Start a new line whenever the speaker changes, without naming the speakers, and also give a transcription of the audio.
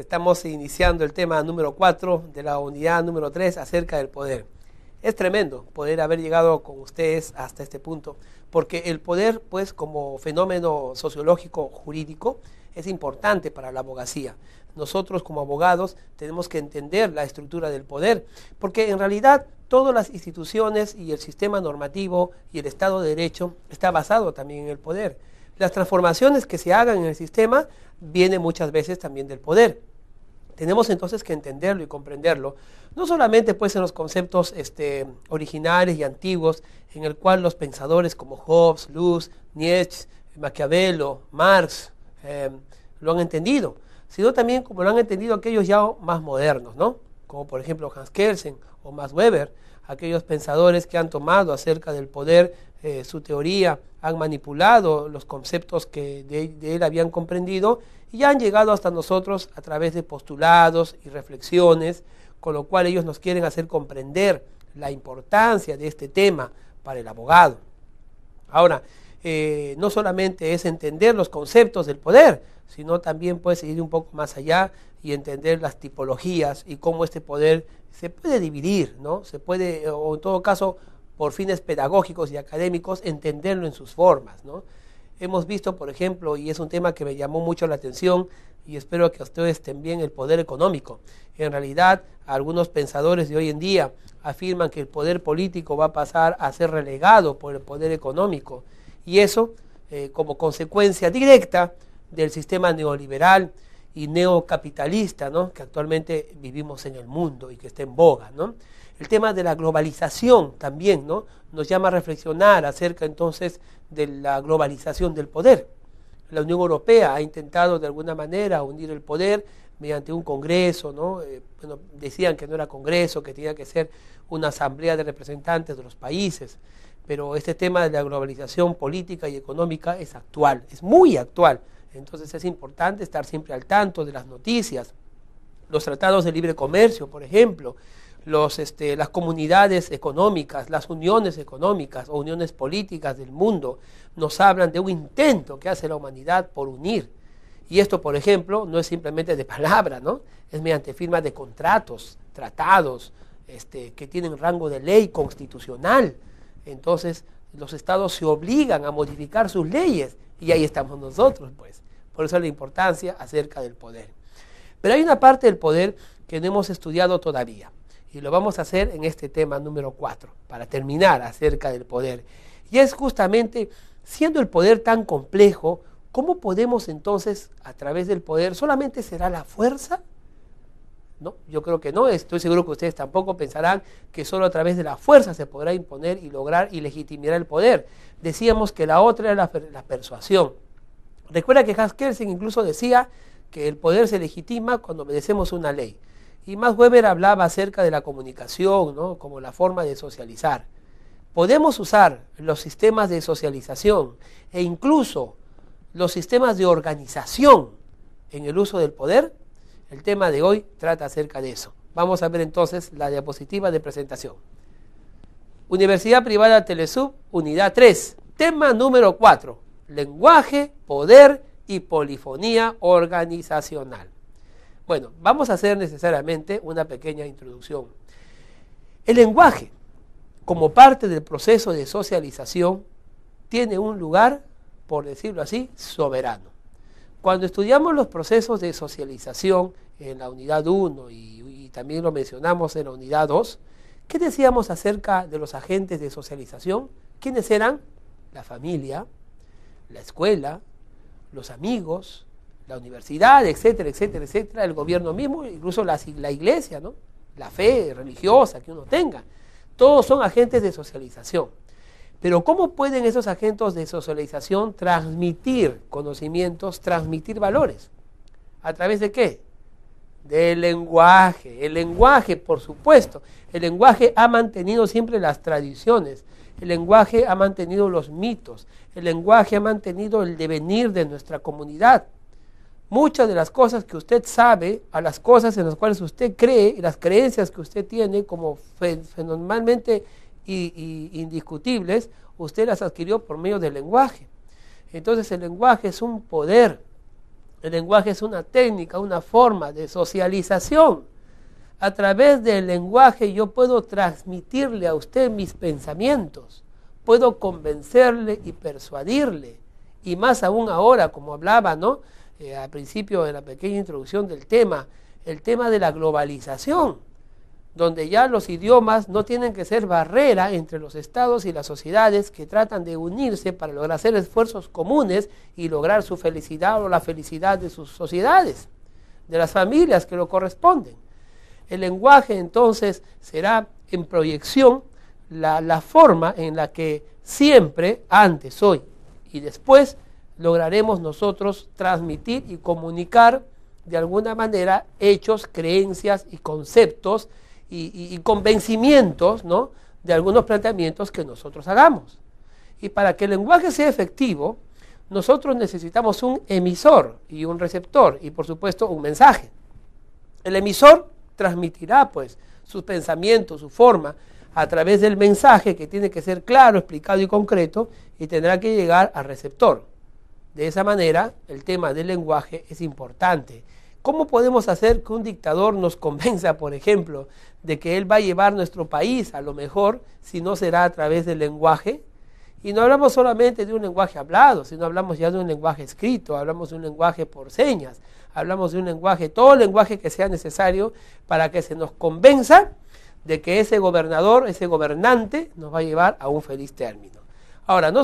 que estamos iniciando el tema número 4 de la unidad número 3 acerca del poder. Es tremendo poder haber llegado con ustedes hasta este punto, porque el poder, pues, como fenómeno sociológico jurídico, es importante para la abogacía. Nosotros como abogados tenemos que entender la estructura del poder, porque en realidad todas las instituciones y el sistema normativo y el Estado de Derecho está basado también en el poder. Las transformaciones que se hagan en el sistema vienen muchas veces también del poder. Tenemos entonces que entenderlo y comprenderlo, no solamente pues en los conceptos originales y antiguos, en el cual los pensadores como Hobbes, Luz, Nietzsche, Maquiavelo, Marx lo han entendido, sino también como lo han entendido aquellos ya más modernos, ¿no? Como por ejemplo Hans Kelsen o Max Weber, aquellos pensadores que han tomado acerca del poder su teoría, han manipulado los conceptos que de él habían comprendido y han llegado hasta nosotros a través de postulados y reflexiones, con lo cual ellos nos quieren hacer comprender la importancia de este tema para el abogado. Ahora, no solamente es entender los conceptos del poder, sino también puede ir un poco más allá y entender las tipologías y cómo este poder se puede dividir, ¿no? Se puede, o en todo caso, por fines pedagógicos y académicos, entenderlo en sus formas, ¿no? Hemos visto, por ejemplo, y es un tema que me llamó mucho la atención, y espero que ustedes estén bien, el poder económico. En realidad, algunos pensadores de hoy en día afirman que el poder político va a pasar a ser relegado por el poder económico, y eso como consecuencia directa del sistema neoliberal y neocapitalista, ¿no?, que actualmente vivimos en el mundo y que está en boga, ¿no? El tema de la globalización también, ¿no?, nos llama a reflexionar acerca entonces de la globalización del poder. La Unión Europea ha intentado de alguna manera unir el poder mediante un congreso, ¿no? Decían que no era congreso, que tenía que ser una asamblea de representantes de los países, pero este tema de la globalización política y económica es actual, es muy actual. Entonces es importante estar siempre al tanto de las noticias. Los tratados de libre comercio, por ejemplo, las comunidades económicas, las uniones económicas o uniones políticas del mundo nos hablan de un intento que hace la humanidad por unir. Y esto, por ejemplo, no es simplemente de palabra, ¿no? Es mediante firma de contratos, tratados, que tienen rango de ley constitucional. Entonces, los estados se obligan a modificar sus leyes y ahí estamos nosotros, pues. Por eso la importancia acerca del poder. Pero hay una parte del poder que no hemos estudiado todavía. Y lo vamos a hacer en este tema número 4, para terminar acerca del poder. Y es justamente, siendo el poder tan complejo, ¿cómo podemos entonces, a través del poder, solamente será la fuerza? No, yo creo que no, estoy seguro que ustedes tampoco pensarán que solo a través de la fuerza se podrá imponer y lograr y legitimar el poder. Decíamos que la otra era la persuasión. Recuerda que Hans Kelsen incluso decía que el poder se legitima cuando obedecemos una ley. Y Max Weber hablaba acerca de la comunicación, ¿no?, como la forma de socializar. Podemos usar los sistemas de socialización e incluso los sistemas de organización en el uso del poder. El tema de hoy trata acerca de eso. Vamos a ver entonces la diapositiva de presentación. Universidad Privada Telesub, unidad 3, tema número 4, lenguaje, poder y polifonía organizacional. Bueno, vamos a hacer necesariamente una pequeña introducción. El lenguaje, como parte del proceso de socialización, tiene un lugar, por decirlo así, soberano. Cuando estudiamos los procesos de socialización en la unidad 1 y también lo mencionamos en la unidad 2, ¿qué decíamos acerca de los agentes de socialización? ¿Quiénes eran? La familia, la escuela, los amigos, la universidad, etcétera, etcétera, etcétera, el gobierno mismo, incluso la iglesia, ¿no?, la fe religiosa que uno tenga. Todos son agentes de socialización. Pero ¿cómo pueden esos agentes de socialización transmitir conocimientos, transmitir valores? ¿A través de qué? Del lenguaje. El lenguaje, por supuesto. El lenguaje ha mantenido siempre las tradiciones. El lenguaje ha mantenido los mitos. El lenguaje ha mantenido el devenir de nuestra comunidad. Muchas de las cosas que usted sabe, a las cosas en las cuales usted cree, y las creencias que usted tiene como fenomenalmente indiscutibles, usted las adquirió por medio del lenguaje. Entonces el lenguaje es un poder El lenguaje es una técnica, una forma de socialización. A través del lenguaje yo puedo transmitirle a usted mis pensamientos, puedo convencerle y persuadirle, y más aún ahora, como hablaba, ¿no? Al principio de la pequeña introducción del tema, el tema de la globalización, donde ya los idiomas no tienen que ser barrera entre los estados y las sociedades que tratan de unirse para lograr hacer esfuerzos comunes y lograr su felicidad o la felicidad de sus sociedades, de las familias que lo corresponden. El lenguaje entonces será en proyección la forma en la que siempre, antes, hoy y después, lograremos nosotros transmitir y comunicar de alguna manera hechos, creencias y conceptos y convencimientos, ¿no?, de algunos planteamientos que nosotros hagamos. Y para que el lenguaje sea efectivo, nosotros necesitamos un emisor y un receptor y por supuesto un mensaje. El emisor transmitirá pues sus pensamientos, su forma, a través del mensaje que tiene que ser claro, explicado y concreto y tendrá que llegar al receptor. De esa manera, el tema del lenguaje es importante. ¿Cómo podemos hacer que un dictador nos convenza, por ejemplo, de que él va a llevar nuestro país a lo mejor si no será a través del lenguaje? Y no hablamos solamente de un lenguaje hablado, sino hablamos ya de un lenguaje escrito, hablamos de un lenguaje por señas, hablamos de un lenguaje, todo lenguaje que sea necesario para que se nos convenza de que ese gobernador, ese gobernante, nos va a llevar a un feliz término. Ahora, no